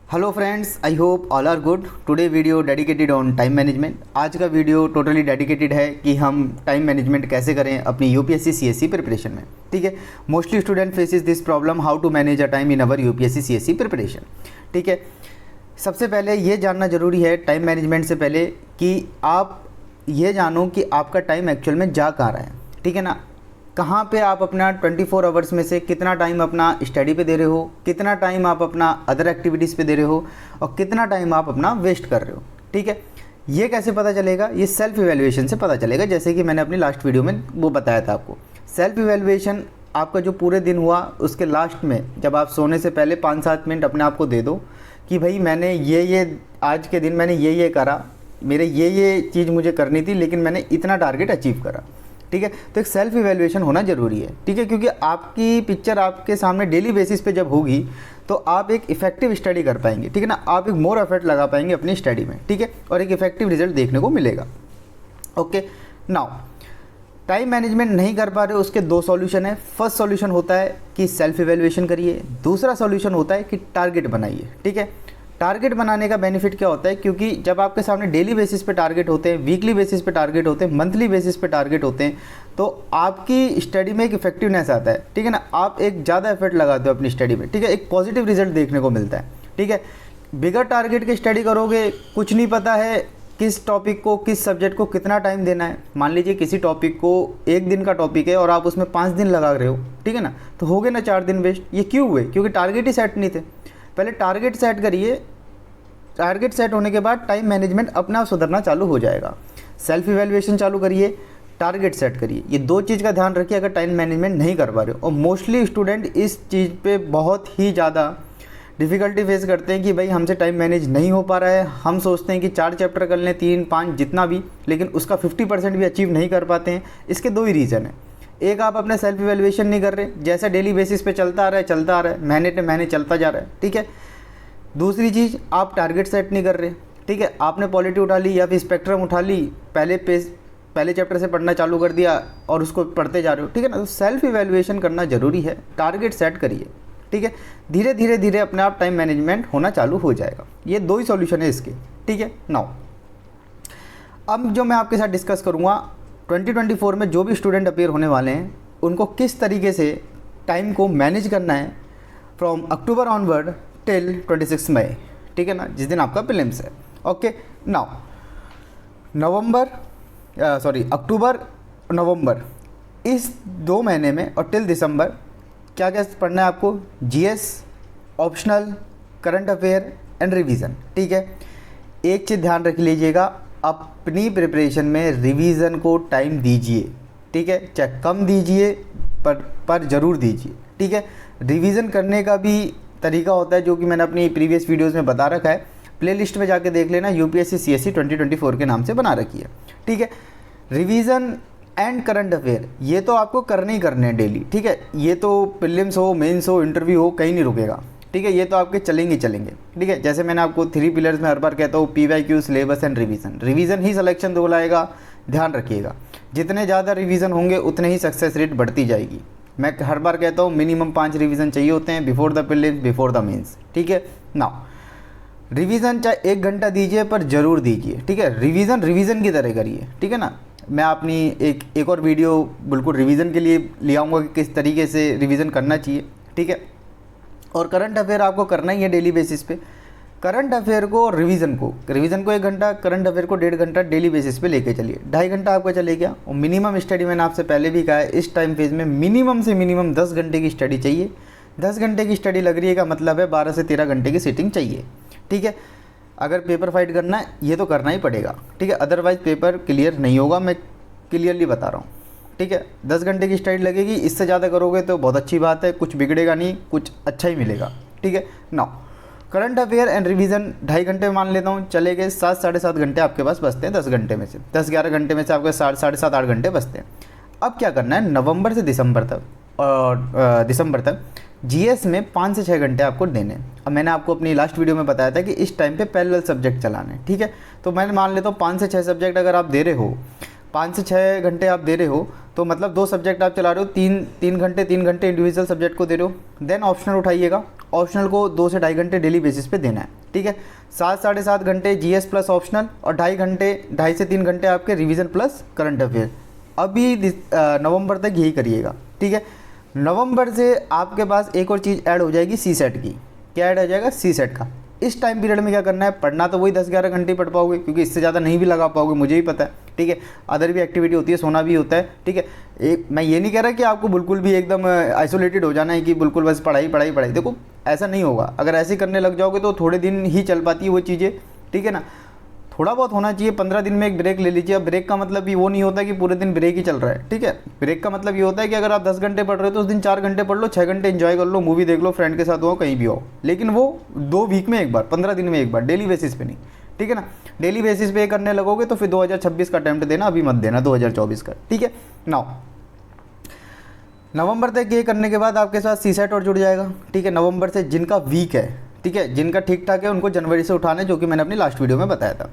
Hello friends, I hope all are good. Today video dedicated on time management. आज का video totally dedicated है कि हम time management कैसे करें अपनी यूपीएससी सीएससी प्रिपरेशन में। ठीक है, mostly student faces this problem, how to manage a time in our UPSC CSC preparation. ठीक है, सबसे पहले ये जानना ज़रूरी है टाइम मैनेजमेंट से पहले कि आप ये जानो कि आपका टाइम एक्चुअल में जा कहाँ रहा है। ठीक है ना, कहाँ पे आप अपना 24 आवर्स में से कितना टाइम अपना स्टडी पे दे रहे हो, कितना टाइम आप अपना अदर एक्टिविटीज़ पे दे रहे हो और कितना टाइम आप अपना वेस्ट कर रहे हो। ठीक है, ये कैसे पता चलेगा? ये सेल्फ इवैल्यूएशन से पता चलेगा, जैसे कि मैंने अपनी लास्ट वीडियो में वो बताया था आपको। सेल्फ इवैल्यूएशन आपका जो पूरे दिन हुआ उसके लास्ट में जब आप सोने से पहले 5-7 मिनट अपने आप को दे दो कि भाई मैंने ये आज के दिन मैंने ये करा, मेरे ये चीज़ मुझे करनी थी लेकिन मैंने इतना टारगेट अचीव करा। ठीक है, तो एक सेल्फ इवैल्यूएशन होना ज़रूरी है। ठीक है, क्योंकि आपकी पिक्चर आपके सामने डेली बेसिस पे जब होगी तो आप एक इफेक्टिव स्टडी कर पाएंगे। ठीक है ना, आप एक मोर एफर्ट लगा पाएंगे अपनी स्टडी में। ठीक है, और एक इफेक्टिव रिजल्ट देखने को मिलेगा। ओके, नाउ टाइम मैनेजमेंट नहीं कर पा रहे हो, उसके 2 सॉल्यूशन है। फर्स्ट सॉल्यूशन होता है कि सेल्फ इवैल्यूएशन करिए, दूसरा सॉल्यूशन होता है कि टारगेट बनाइए। ठीक है, टारगेट बनाने का बेनिफिट क्या होता है? क्योंकि जब आपके सामने डेली बेसिस पे टारगेट होते हैं, वीकली बेसिस पे टारगेट होते हैं, मंथली बेसिस पे टारगेट होते हैं, तो आपकी स्टडी में एक इफेक्टिवनेस आता है। ठीक है ना, आप एक ज़्यादा एफर्ट लगाते हो अपनी स्टडी में। ठीक है, एक पॉजिटिव रिजल्ट देखने को मिलता है। ठीक है, बिगर टारगेट की स्टडी करोगे, कुछ नहीं पता है किस टॉपिक को, किस सब्जेक्ट को कितना टाइम देना है। मान लीजिए किसी टॉपिक को 1 दिन का टॉपिक है और आप उसमें 5 दिन लगा रहे हो। ठीक है ना, तो हो गए ना 4 दिन वेस्ट। ये क्यों हुए? क्योंकि टारगेट ही सेट नहीं थे। पहले टारगेट सेट करिए, टारगेट सेट होने के बाद टाइम मैनेजमेंट अपना सुधरना चालू हो जाएगा। सेल्फ इवैल्यूएशन चालू करिए, टारगेट सेट करिए। ये 2 चीज़ का ध्यान रखिए अगर टाइम मैनेजमेंट नहीं कर पा रहे हो। और मोस्टली स्टूडेंट इस चीज़ पे बहुत ही ज़्यादा डिफ़िकल्टी फेस करते हैं कि भाई हमसे टाइम मैनेज नहीं हो पा रहा है। हम सोचते हैं कि 4 चैप्टर कर लें, 3-5 जितना भी, लेकिन उसका 50% भी अचीव नहीं कर पाते हैं। इसके 2 ही रीज़न है। एक, आप अपने सेल्फ इवैल्यूएशन नहीं कर रहे, जैसा डेली बेसिस पे चलता आ रहा है, महीने चलता जा रहा है। ठीक है, दूसरी चीज़, आप टारगेट सेट नहीं कर रहे। ठीक है, आपने पॉलिटी उठा ली या फिर स्पेक्ट्रम उठा ली, पहले चैप्टर से पढ़ना चालू कर दिया और उसको पढ़ते जा रहे हो। ठीक है ना, तो सेल्फ इवैल्यूएशन करना ज़रूरी है, टारगेट सेट करिए। ठीक है, धीरे अपने आप टाइम मैनेजमेंट होना चालू हो जाएगा। ये 2 ही सॉल्यूशन है इसके। ठीक है, नाउ अब जो मैं आपके साथ डिस्कस करूँगा 2024 में जो भी स्टूडेंट अपीयर होने वाले हैं उनको किस तरीके से टाइम को मैनेज करना है फ्रॉम अक्टूबर ऑनवर्ड टिल 26 मई। ठीक है ना, जिस दिन आपका प्रीलिम्स है। ओके, नाउ अक्टूबर नवंबर इस 2 महीने में और टिल दिसंबर क्या क्या पढ़ना है आपको? GS, optional, current affair and revision. ठीक है, एक चीज़ ध्यान रख लीजिएगा, अपनी प्रिपरेशन में रिवीजन को टाइम दीजिए। ठीक है, चाहे कम दीजिए पर ज़रूर दीजिए। ठीक है, रिवीजन करने का भी तरीका होता है जो कि मैंने अपनी प्रीवियस वीडियोस में बता रखा है। प्लेलिस्ट में जाके देख लेना, यूपीएससी सीएससी 2024 के नाम से बना रखी है। ठीक है, रिवीजन एंड करंट अफेयर ये तो आपको करने ही करने हैं डेली। ठीक है, ये तो प्रीलिम्स हो, मेंस हो, इंटरव्यू हो, कहीं नहीं रुकेगा। ठीक है, ये तो आपके चलेंगे। ठीक है, जैसे मैंने आपको 3 पिलर्स में हर बार कहता हूँ, PYQ, syllabus and revision he selection दो लाएगा। ध्यान रखिएगा, जितने ज़्यादा रिवीजन होंगे उतने ही सक्सेस रेट बढ़ती जाएगी। मैं हर बार कहता हूँ मिनिमम 5 रिवीजन चाहिए होते हैं before the prelims, before the mains. ठीक है, नाउ रिवीजन चाहे 1 घंटा दीजिए पर ज़रूर दीजिए। ठीक है, रिवीजन की तरह करिए। ठीक है ना, मैं अपनी एक और वीडियो बिल्कुल रिवीजन के लिए ले आऊँगा कि किस तरीके से रिवीजन करना चाहिए। ठीक है, और करंट अफेयर आपको करना ही है डेली बेसिस पे। करंट अफेयर को और रिवीजन को 1 घंटा, करंट अफेयर को 1.5 घंटा डेली बेसिस पे लेके चलिए। 2.5 घंटा आपका चले गया। और मिनिमम स्टडी मैंने आपसे पहले भी कहा है, इस टाइम फेज में मिनिमम से मिनिमम 10 घंटे की स्टडी चाहिए। 10 घंटे की स्टडी लग रही है का मतलब है 12 से 13 घंटे की सीटिंग चाहिए। ठीक है, अगर पेपर फाइट करना है ये तो करना ही पड़ेगा। ठीक है, अदरवाइज़ पेपर क्लियर नहीं होगा, मैं क्लियरली बता रहा हूँ। ठीक है, 10 घंटे की स्टडी लगेगी, इससे ज़्यादा करोगे तो बहुत अच्छी बात है, कुछ बिगड़ेगा नहीं, कुछ अच्छा ही मिलेगा। ठीक है, now current affair and revision 2.5 घंटे मान लेता हूँ, चले गए 7-7.5 घंटे आपके पास बचते हैं। 10 घंटे में से 10-11 घंटे में से आपके 7-7.5-8 घंटे बचते हैं। अब क्या करना है, नवंबर से दिसंबर तक जीएस में 5 से 6 घंटे आपको देने। अब मैंने आपको अपनी लास्ट वीडियो में बताया था कि इस टाइम पे पैरेलल सब्जेक्ट चलाने। ठीक है, तो मैं मान लेता हूँ 5 से 6 सब्जेक्ट अगर आप दे रहे हो, 5 से 6 घंटे आप दे रहे हो, तो मतलब 2 सब्जेक्ट आप चला रहे हो, 3 घंटे इंडिविजुअल सब्जेक्ट को दे रहे हो। Then optional उठाइएगा। ऑप्शनल को 2 से ढाई घंटे डेली बेसिस पे देना है, ठीक है। 7 साढ़े 7 घंटे जीएस प्लस ऑप्शनल और 2.5 से 3 घंटे आपके रिवीजन प्लस करंट अफेयर। अभी नवंबर तक यही करिएगा, ठीक है। नवंबर से आपके पास एक और चीज़ ऐड हो जाएगी सी सेट की। क्या ऐड हो जाएगा? सी सेट का। इस टाइम पीरियड में क्या करना है, पढ़ना तो वही 10-11 घंटे पढ़ पाओगे, क्योंकि इससे ज़्यादा नहीं भी लगा पाओगे, मुझे ही पता है, ठीक है। अदर भी एक्टिविटी होती है, सोना भी होता है, ठीक है। मैं ये नहीं कह रहा कि आपको बिल्कुल भी एकदम आइसोलेटेड हो जाना है कि बिल्कुल बस पढ़ाई पढ़ाई पढ़ाई। देखो ऐसा नहीं होगा, अगर ऐसे करने लग जाओगे तो थोड़े दिन ही चल पाती है वो चीज़ें, ठीक है ना। थोड़ा बहुत होना चाहिए, 15 दिन में एक ब्रेक ले लीजिए। अब ब्रेक का मतलब भी वो नहीं होता कि पूरे दिन ब्रेक ही चल रहा है, ठीक है। ब्रेक का मतलब ये होता है कि अगर आप 10 घंटे पढ़ रहे हो तो उस दिन 4 घंटे पढ़ लो, 6 घंटे एंजॉय कर लो, मूवी देख लो, फ्रेंड के साथ हो, कहीं भी हो, लेकिन वो 2 वीक में एक बार, 15 दिन में एक बार, डेली बेसिस पे नहीं, ठीक है ना। डेली बेसिस पे करने लगोगे तो फिर 2026 का अटेम्प्ट देना, अभी मत देना 2024 का, ठीक है। नाउ नवंबर तक ये करने के बाद आपके साथ सी सेट और जुड़ जाएगा, ठीक है। नवंबर से जिनका वीक है, ठीक है, जिनका ठीक ठाक है, उनको जनवरी से उठाना है, जो कि मैंने अपनी लास्ट वीडियो में बताया था।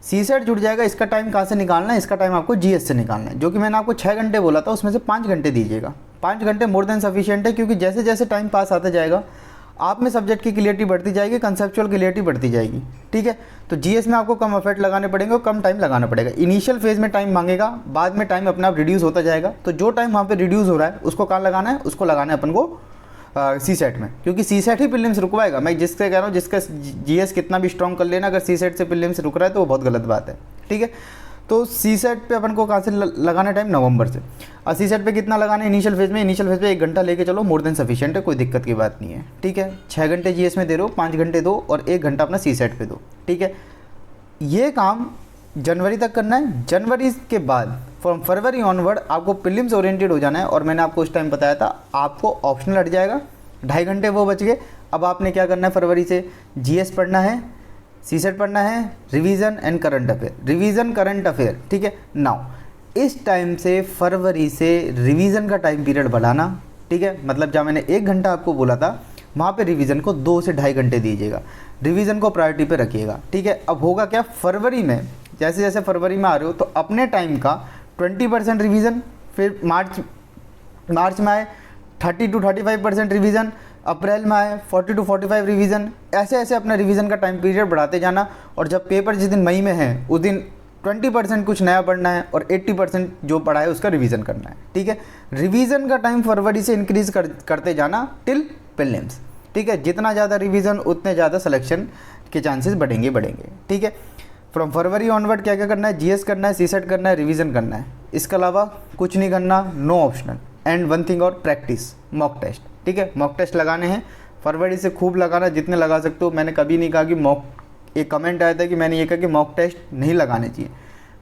सी सेट जुड़ जाएगा। इसका टाइम कहाँ से निकालना है? इसका टाइम आपको जीएस से निकालना है, जो कि मैंने आपको 6 घंटे बोला था, उसमें से 5 घंटे दीजिएगा। 5 घंटे मोर देन सफिशिएंट है, क्योंकि जैसे जैसे टाइम पास आता जाएगा आप में सब्जेक्ट की क्लियरिटी बढ़ती जाएगी, कंसेप्चुअल क्लियरिटी बढ़ती जाएगी, ठीक है। तो जीएस में आपको कम एफर्ट लगाने पड़ेंगे और कम टाइम लगाना पड़ेगा। इनिशियल फेज में टाइम मांगेगा, बाद में टाइम अपने आप रिड्यूस होता जाएगा। तो जो टाइम वहाँ पे रिड्यूस हो रहा है उसको कहाँ लगाना है? उसको लगाना है अपन को सी सेट में, क्योंकि सी सेट ही प्रीलिम्स रुकवाएगा। मैं जिससे कह रहा हूँ, जिसका जीएस कितना भी स्ट्रॉन्ग कर लेना, अगर सी सेट से प्रीलिम्स रुक रहा है तो वो बहुत गलत बात है, ठीक है। तो सी सेट पे अपन को कहाँ से लगाना टाइम? नवंबर से। और सी सेट पे कितना लगाना है इनिशियल फेज में? इनिशियल फेज पे 1 घंटा लेके चलो, मोर देन सफिशिएंट है, कोई दिक्कत की बात नहीं है, ठीक है। 6 घंटे जीएस में दे रहे हो, 5 घंटे दो और 1 घंटा अपना सी सेट पे दो, ठीक है। ये काम जनवरी तक करना है। जनवरी के बाद फ्रॉम फरवरी ऑनवर्ड आपको प्रीलिम्स ओरिएंटेड हो जाना है। और मैंने आपको उस टाइम बताया था, आपको ऑप्शनल हट जाएगा, 2.5 घंटे वो बच गए। अब आपने क्या करना है? फरवरी से जीएस पढ़ना है, सी सेट पढ़ना है, revision and current affair, revision current affair, ठीक है। नाउ इस टाइम से फरवरी से रिवीजन का टाइम पीरियड बढ़ाना, ठीक है। मतलब जहाँ मैंने 1 घंटा आपको बोला था, वहाँ पे रिवीजन को 2 से 2.5 घंटे दीजिएगा, रिवीजन को प्रायोरिटी पे रखिएगा, ठीक है। अब होगा क्या? फरवरी में जैसे जैसे फरवरी में आ रहे हो तो अपने टाइम का 20% रिवीजन, फिर मार्च में आए 30 to 35% रिवीजन, अप्रैल में आए 40 to 45 रिवीजन, ऐसे ऐसे अपना रिवीजन का टाइम पीरियड बढ़ाते जाना। और जब पेपर जिस दिन मई में है उस दिन 20% कुछ नया पढ़ना है और 80% जो पढ़ा है उसका रिवीजन करना है, ठीक है। रिवीजन का टाइम फरवरी से इंक्रीज करते जाना टिल प्रीलिम्स, ठीक है। जितना ज़्यादा रिवीजन उतने ज़्यादा सिलेक्शन के चांसेस बढ़ेंगे, ठीक है। फ्रॉम फरवरी ऑनवर्ड क्या क्या करना है? जीएस करना है, सी सेट करना है, रिवीजन करना है, इसके अलावा कुछ नहीं करना, no optional. And one thing और, प्रैक्टिस, मॉक टेस्ट, ठीक है। मॉक टेस्ट लगाने हैं फरवरी से, खूब लगाना, जितने लगा सकते हो। मैंने कभी नहीं कहा कि मॉक, एक कमेंट आया था कि मैंने ये कहा कि मॉक टेस्ट नहीं लगाने चाहिए।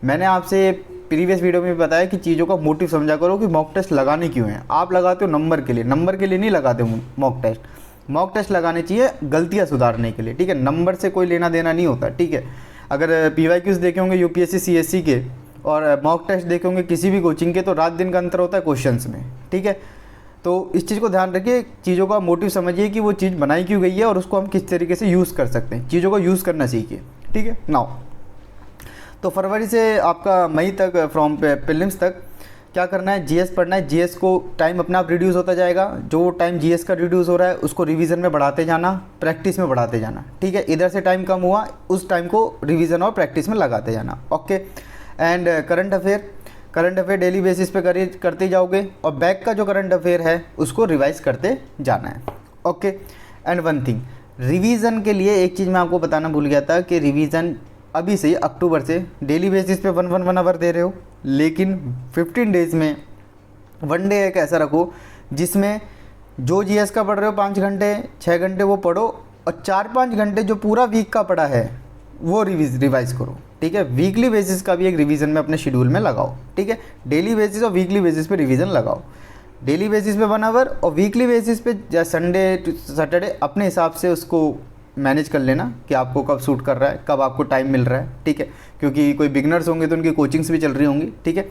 मैंने आपसे प्रीवियस वीडियो में बताया कि चीज़ों का मोटिव समझा करो कि मॉक टेस्ट लगाने क्यों हैं। आप लगाते हो नंबर के लिए, नंबर के लिए नहीं लगाते मॉक टेस्ट। मॉक टेस्ट लगाने चाहिए गलतियाँ सुधारने के लिए, ठीक है। नंबर से कोई लेना देना नहीं होता, ठीक है। अगर PYQs देखे होंगे यूपीएससी CSC के और मॉक टेस्ट देखे होंगे किसी भी कोचिंग के, तो रात दिन का अंतर होता है क्वेश्चंस में, ठीक है। तो इस चीज़ को ध्यान रखिए, चीज़ों का मोटिव समझिए कि वो चीज़ बनाई क्यों गई है और उसको हम किस तरीके से यूज़ कर सकते हैं। चीज़ों को यूज़ करना सीखिए, ठीक है। नाउ तो फरवरी से आपका मई तक, फ्रॉम प्रीलिम्स तक क्या करना है? जीएस पढ़ना है। जीएस को टाइम अपने आप रिड्यूस होता जाएगा। जो टाइम जीएस का रिड्यूस हो रहा है उसको रिवीजन में बढ़ाते जाना, प्रैक्टिस में बढ़ाते जाना, ठीक है। इधर से टाइम कम हुआ, उस टाइम को रिवीजन और प्रैक्टिस में लगाते जाना, okay. And current affair daily basis पे करते जाओगे और बैक का जो करंट अफेयर है उसको रिवाइज करते जाना है, okay. And one thing, revision के लिए एक चीज़ मैं आपको बताना भूल गया था कि रिवीजन अभी से अक्टूबर से डेली बेसिस पे 1 आवर दे रहे हो, लेकिन 15 डेज़ में 1 डे एक ऐसा रखो जिसमें जो जीएस का पढ़ रहे हो 5 घंटे 6 घंटे वो पढ़ो और 4-5 घंटे जो पूरा वीक का पढ़ा है वो रिवाइज करो, ठीक है। वीकली बेसिस का भी एक रिवीजन में अपने शेड्यूल में लगाओ, ठीक है। डेली बेसिस और वीकली बेसिस पे रिवीजन लगाओ। डेली बेसिस पे 1 आवर और वीकली बेसिस पे या संडे टू सैटरडे अपने हिसाब से उसको मैनेज कर लेना कि आपको कब सूट कर रहा है, कब आपको टाइम मिल रहा है, ठीक है। क्योंकि कोई बिगनर्स होंगे तो उनकी कोचिंग्स भी चल रही होंगी, ठीक है।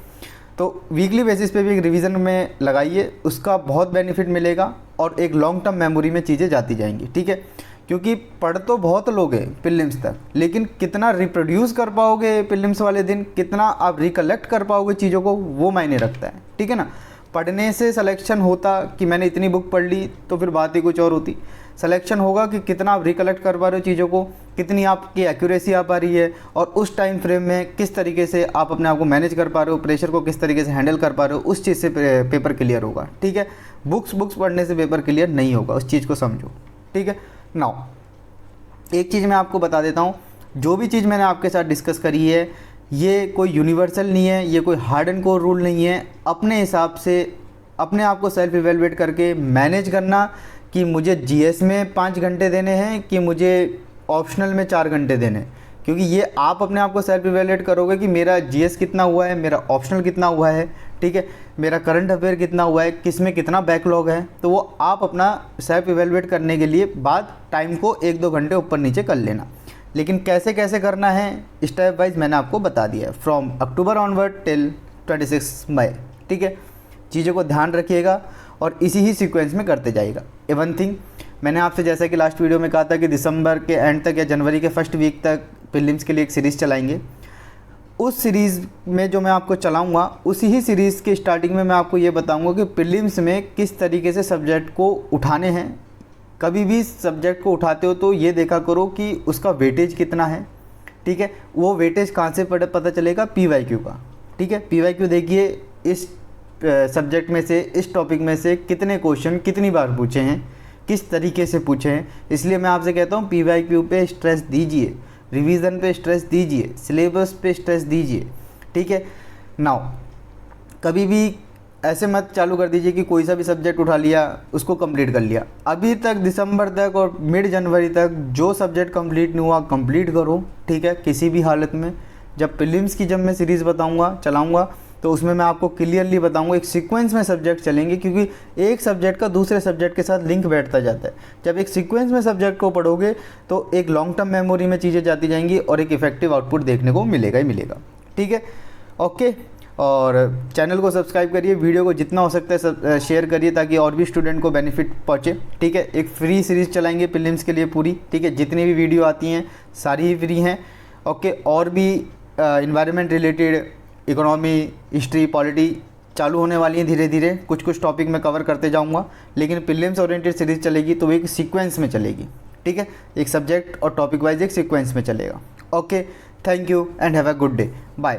तो वीकली बेसिस पे भी एक रिवीजन में लगाइए, उसका बहुत बेनिफिट मिलेगा और एक लॉन्ग टर्म मेमोरी में चीज़ें जाती जाएंगी, ठीक है। क्योंकि पढ़ तो बहुत लोग हैं प्रीलिम्स तक, लेकिन कितना रिप्रोड्यूस कर पाओगे प्रीलिम्स वाले दिन, कितना आप रिकलेक्ट कर पाओगे चीज़ों को, वो मायने रखता है, ठीक है ना। पढ़ने से सिलेक्शन होता कि मैंने इतनी बुक पढ़ ली तो फिर बात ही कुछ और होती। सिलेक्शन होगा कि कितना आप रिकलेक्ट कर पा रहे हो चीज़ों को, कितनी आपकी एक्यूरेसी आ पा रही है, और उस टाइम फ्रेम में किस तरीके से आप अपने आप को मैनेज कर पा रहे हो, प्रेशर को किस तरीके से हैंडल कर पा रहे हो, उस चीज़ से पेपर क्लियर होगा। ठीक है, बुक्स पढ़ने से पेपर क्लियर नहीं होगा, उस चीज़ को समझो। ठीक है, नाउ एक चीज़ मैं आपको बता देता हूँ, जो भी चीज़ मैंने आपके साथ डिस्कस करी है ये कोई यूनिवर्सल नहीं है, ये कोई हार्ड एंड कोर रूल नहीं है। अपने हिसाब से अपने आप को सेल्फ इवेलुएट करके मैनेज करना कि मुझे जीएस में 5 घंटे देने हैं कि मुझे ऑप्शनल में 4 घंटे देने हैं, क्योंकि ये आप अपने आप को सेल्फ इवेलुएट करोगे कि मेरा जीएस कितना हुआ है, मेरा ऑप्शनल कितना हुआ है, ठीक है, मेरा करंट अफेयर कितना हुआ है, किस में कितना बैकलॉग है। तो वो आप अपना सेल्फ इवेलुएट करने के लिए बाद टाइम को 1-2 घंटे ऊपर नीचे कर लेना। लेकिन कैसे कैसे करना है स्टेप वाइज मैंने आपको बता दिया है, फ्रॉम अक्टूबर ऑनवर्ड टिल 26 मई। ठीक है, चीज़ों को ध्यान रखिएगा और इसी ही सीक्वेंस में करते जाइएगा। वन थिंग मैंने आपसे जैसा कि लास्ट वीडियो में कहा था कि दिसंबर के एंड तक या जनवरी के फर्स्ट वीक तक प्रीलिम्स के लिए एक सीरीज़ चलाएंगे। उस सीरीज़ में जो मैं आपको चलाऊंगा उसी ही सीरीज़ के स्टार्टिंग में मैं आपको ये बताऊंगा कि प्रीलिम्स में किस तरीके से सब्जेक्ट को उठाने हैं। कभी भी सब्जेक्ट को उठाते हो तो ये देखा करो कि उसका वेटेज कितना है। ठीक है, वो वेटेज कहाँ से पता चलेगा, PYQ का। ठीक है, PYQ देखिए इस सब्जेक्ट में से, इस टॉपिक में से कितने क्वेश्चन कितनी बार पूछे हैं, किस तरीके से पूछे हैं। इसलिए मैं आपसे कहता हूँ PYQ पे स्ट्रेस दीजिए, रिवीजन पे स्ट्रेस दीजिए, सिलेबस पे स्ट्रेस दीजिए। ठीक है, नाउ कभी भी ऐसे मत चालू कर दीजिए कि कोई सा भी सब्जेक्ट उठा लिया उसको कंप्लीट कर लिया। अभी तक दिसंबर तक और मिड जनवरी तक जो सब्जेक्ट कंप्लीट नहीं हुआ कंप्लीट करो। ठीक है, किसी भी हालत में जब प्रीलिम्स की जब मैं सीरीज़ चलाऊँगा तो उसमें मैं आपको क्लियरली बताऊंगा, एक सीक्वेंस में सब्जेक्ट चलेंगे, क्योंकि एक सब्जेक्ट का दूसरे सब्जेक्ट के साथ लिंक बैठता जाता है। जब एक सीक्वेंस में सब्जेक्ट को पढ़ोगे तो एक लॉन्ग टर्म मेमोरी में चीज़ें जाती जाएंगी और एक इफेक्टिव आउटपुट देखने को मिलेगा ही मिलेगा। ठीक है, ओके, और चैनल को सब्सक्राइब करिए, वीडियो को जितना हो सकता है शेयर करिए ताकि और भी स्टूडेंट को बेनिफिट पहुँचे। ठीक है, एक फ्री सीरीज़ चलाएंगे प्रीलिम्स के लिए पूरी। ठीक है, जितनी भी वीडियो आती हैं सारी ही फ्री हैं। ओके, और भी environment related, economy, history, polity चालू होने वाली है धीरे धीरे। कुछ टॉपिक मैं कवर करते जाऊंगा, लेकिन प्रीलिम्स ओरिएंटेड सीरीज़ चलेगी तो एक सीक्वेंस में चलेगी। ठीक है, एक सब्जेक्ट और टॉपिक वाइज एक सीक्वेंस में चलेगा। Okay, thank you and have a good day, bye.